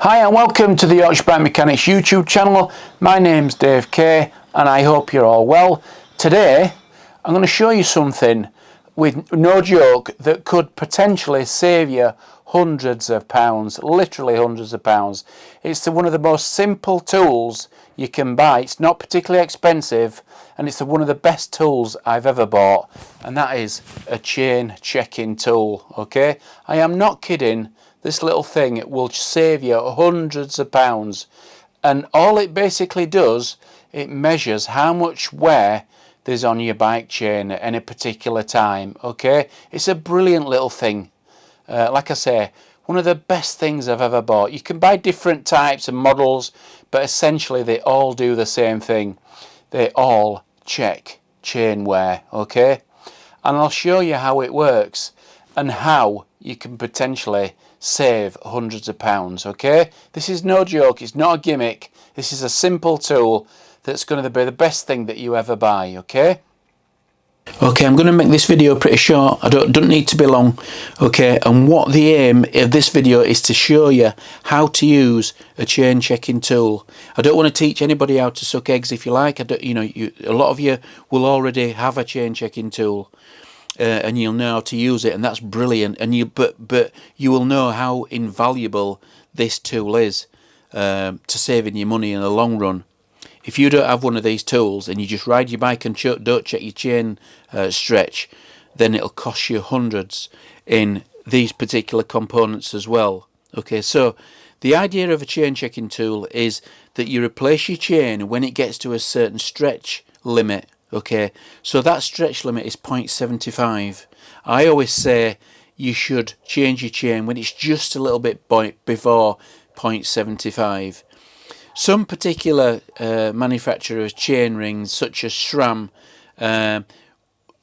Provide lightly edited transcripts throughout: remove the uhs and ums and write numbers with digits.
Hi and welcome to the Yorkshire Bike Mechanics YouTube channel. My name's Dave Kay and I hope you're all well. Today I'm going to show you something with no joke that could potentially save you hundreds of pounds, literally hundreds of pounds. It's one of the most simple tools you can buy. It's not particularly expensive and it's one of the best tools I've ever bought, and that is a chain checking tool. Okay, I am not kidding. This little thing will save you hundreds of pounds, and all it basically does, it measures how much wear there's on your bike chain at any particular time. Okay, it's a brilliant little thing. Like I say, one of the best things I've ever bought. You can buy different types and models, but essentially they all do the same thing. They all check chain wear. Okay, and I'll show you how it works and how you can potentially save hundreds of pounds. Okay, this is no joke, it's not a gimmick. This is a simple tool that's going to be the best thing that you ever buy. Okay, I'm going to make this video pretty short. I don't need to be long. Okay, and what the aim of this video is to show you how to use a chain checking tool. I don't want to teach anybody how to suck eggs. If you like, a lot of you will already have a chain checking tool. And you'll know how to use it, and that's brilliant. And but you will know how invaluable this tool is to saving you money in the long run. If you don't have one of these tools and you just ride your bike and don't check your chain stretch, then it'll cost you hundreds in these particular components as well. Okay, so the idea of a chain checking tool is that you replace your chain when it gets to a certain stretch limit. Okay, so that stretch limit is 0.75. I always say you should change your chain when it's just a little bit before 0.75. Some particular manufacturers' chain rings, such as SRAM,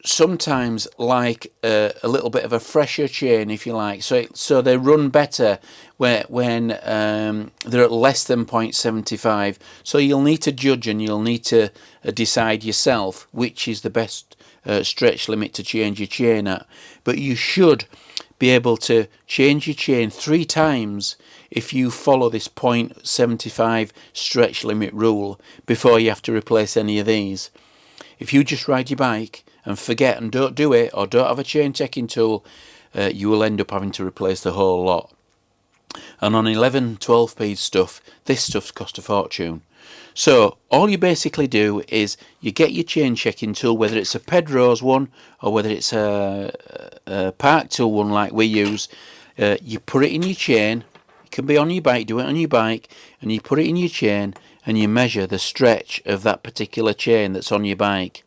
sometimes like a little bit of a fresher chain, if you like. So they run better when they're at less than 0.75. So you'll need to judge and you'll need to decide yourself which is the best stretch limit to change your chain at. But you should be able to change your chain 3 times if you follow this 0.75 stretch limit rule before you have to replace any of these. If you just ride your bike and forget and don't do it, or don't have a chain checking tool, you will end up having to replace the whole lot. And on 11, 12p stuff, this stuff's cost a fortune. So all you basically do is you get your chain checking tool, whether it's a Pedros one or whether it's a Park Tool one like we use. You put it in your chain. It can be on your bike, do it on your bike, and you put it in your chain and you measure the stretch of that particular chain that's on your bike.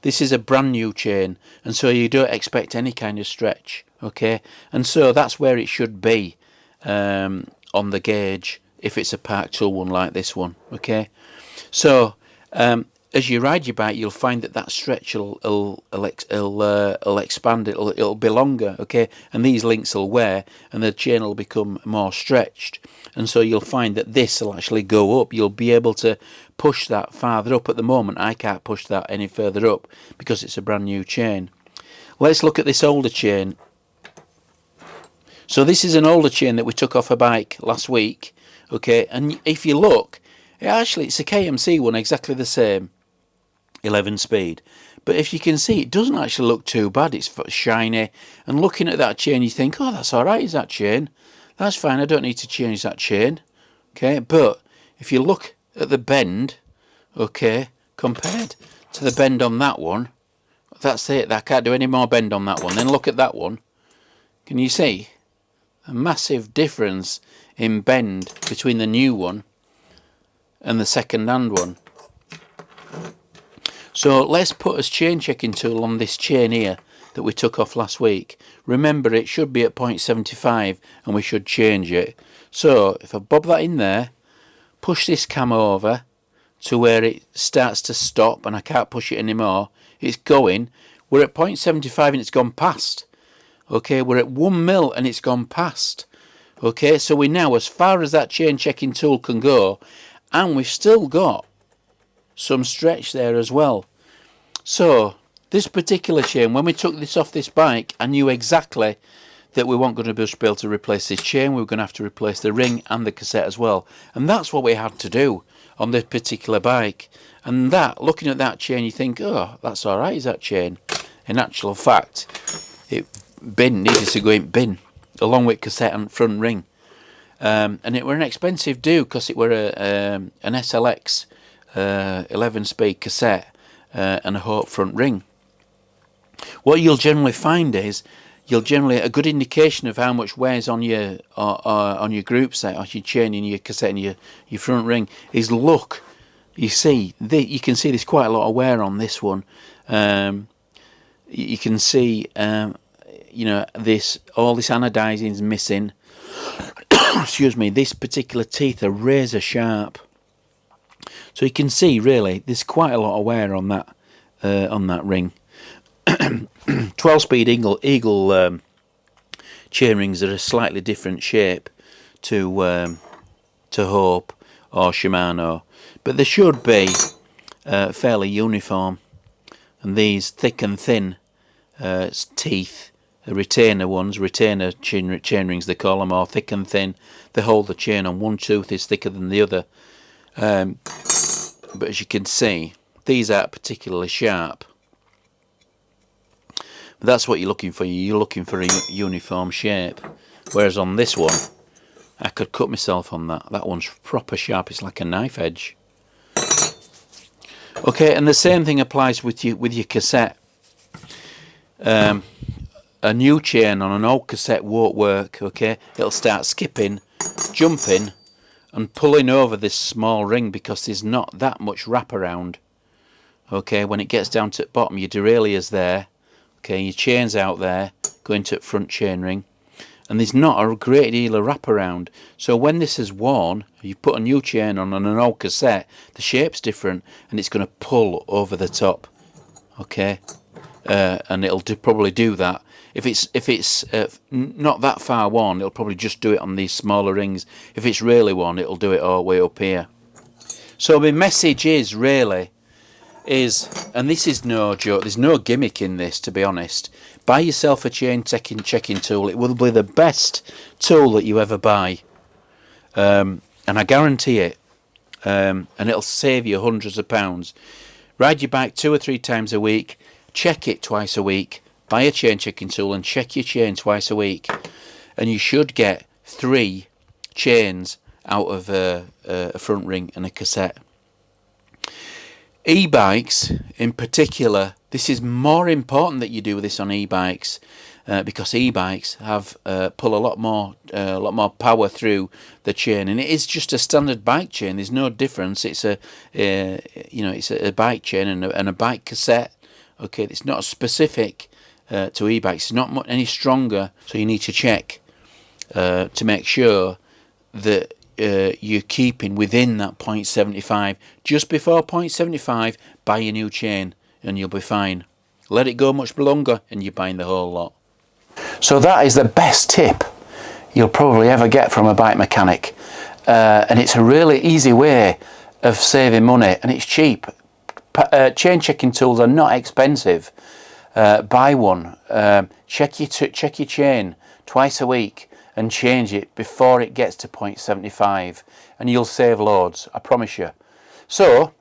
This is a brand new chain, and so you don't expect any kind of stretch. Okay, and so that's where it should be on the gauge if it's a Park Tool one like this one. Okay, so as you ride your bike, you'll find that stretch will expand. It'll be longer. Okay, and these links will wear, and the chain will become more stretched. And so you'll find that this will actually go up. You'll be able to push that farther up. At the moment, I can't push that any further up because it's a brand new chain. Let's look at this older chain. So this is an older chain that we took off a bike last week. Okay, and if you look, it's a KMC one, exactly the same, 11 speed. But if you can see, it doesn't actually look too bad. It's shiny, and looking at that chain, you think, oh, that's all right, is that chain? That's fine, I don't need to change that chain. Okay, but if you look at the bend, okay, compared to the bend on that one, that's it. I can't do any more bend on that one. Then look at that one. Can you see a massive difference in bend between the new one and the second hand one? So let's put a chain checking tool on this chain here that we took off last week. Remember, it should be at 0.75 and we should change it. So if I bob that in there, push this cam over to where it starts to stop and I can't push it anymore, it's going. We're at 0.75 and it's gone past. Okay, we're at 1 mil and it's gone past. Okay, so we're now as far as that chain checking tool can go, and we've still got some stretch there as well. So this particular chain, when we took this off this bike, I knew exactly that we weren't going to be able to replace this chain. We were going to have to replace the ring and the cassette as well. And that's what we had to do on this particular bike. And that, looking at that chain, you think, oh, that's all right, is that chain? In actual fact, it needed to go in bin, along with cassette and front ring. And it were an expensive do, because it were an SLX 11-speed cassette and a Hope front ring. What you'll generally find is, a good indication of how much wears on your group set, on your chain, and your cassette, and your front ring, is look. You see, you can see there's quite a lot of wear on this one. You can see, you know, all this anodizing's missing. Excuse me. This particular teeth are razor sharp, so you can see really there's quite a lot of wear on that ring. 12-speed Eagle chain rings are a slightly different shape to Hope or Shimano, but they should be fairly uniform. And these thick and thin teeth, the retainer chain rings they call them, or thick and thin, they hold the chain on. One tooth is thicker than the other, but as you can see, these aren't particularly sharp. But that's what you're looking for. You're looking for a uniform shape. Whereas on this one, I could cut myself on that. That one's proper sharp. It's like a knife edge. Okay, and the same thing applies with your cassette. A new chain on an old cassette won't work. Okay, it'll start skipping, jumping, and pulling over this small ring because there's not that much wraparound. Okay, when it gets down to the bottom, your derailleur's there. Okay, your chain's out there, going to the front chain ring, and there's not a great deal of wraparound. So when this is worn, you put a new chain on an old cassette, the shape's different, and it's going to pull over the top. Okay, and it'll probably do that. If it's not that far worn, it'll probably just do it on these smaller rings. If it's really worn, it'll do it all the way up here. So my message is really, and this is no joke, there's no gimmick in this, to be honest. Buy yourself a chain checking tool. It will be the best tool that you ever buy, and I guarantee it. And it'll save you hundreds of pounds. Ride your bike 2 or 3 times a week, check it twice a week, buy a chain checking tool and check your chain twice a week, and you should get 3 chains out of a front ring and a cassette. E-bikes in particular, this is more important that you do this on e-bikes, because e-bikes have pull a lot more power through the chain, and it is just a standard bike chain. There's no difference. It's it's a bike chain and a bike cassette. Okay, it's not specific to e-bikes. It's not any stronger, so you need to check to make sure that you're keeping within that 0.75. Just before 0.75, buy a new chain and you'll be fine. Let it go much longer and you're buying the whole lot. So that is the best tip you'll probably ever get from a bike mechanic, and it's a really easy way of saving money, and it's cheap. Chain checking tools are not expensive. Buy one. Check your chain twice a week and change it before it gets to 0.75, and you'll save loads, I promise you. So,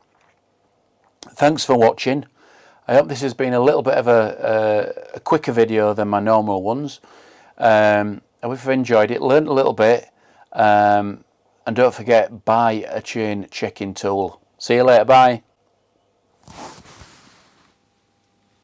thanks for watching. I hope this has been a little bit of a quicker video than my normal ones. I hope you've enjoyed it, learned a little bit, and don't forget, buy a chain checking tool. See you later, bye.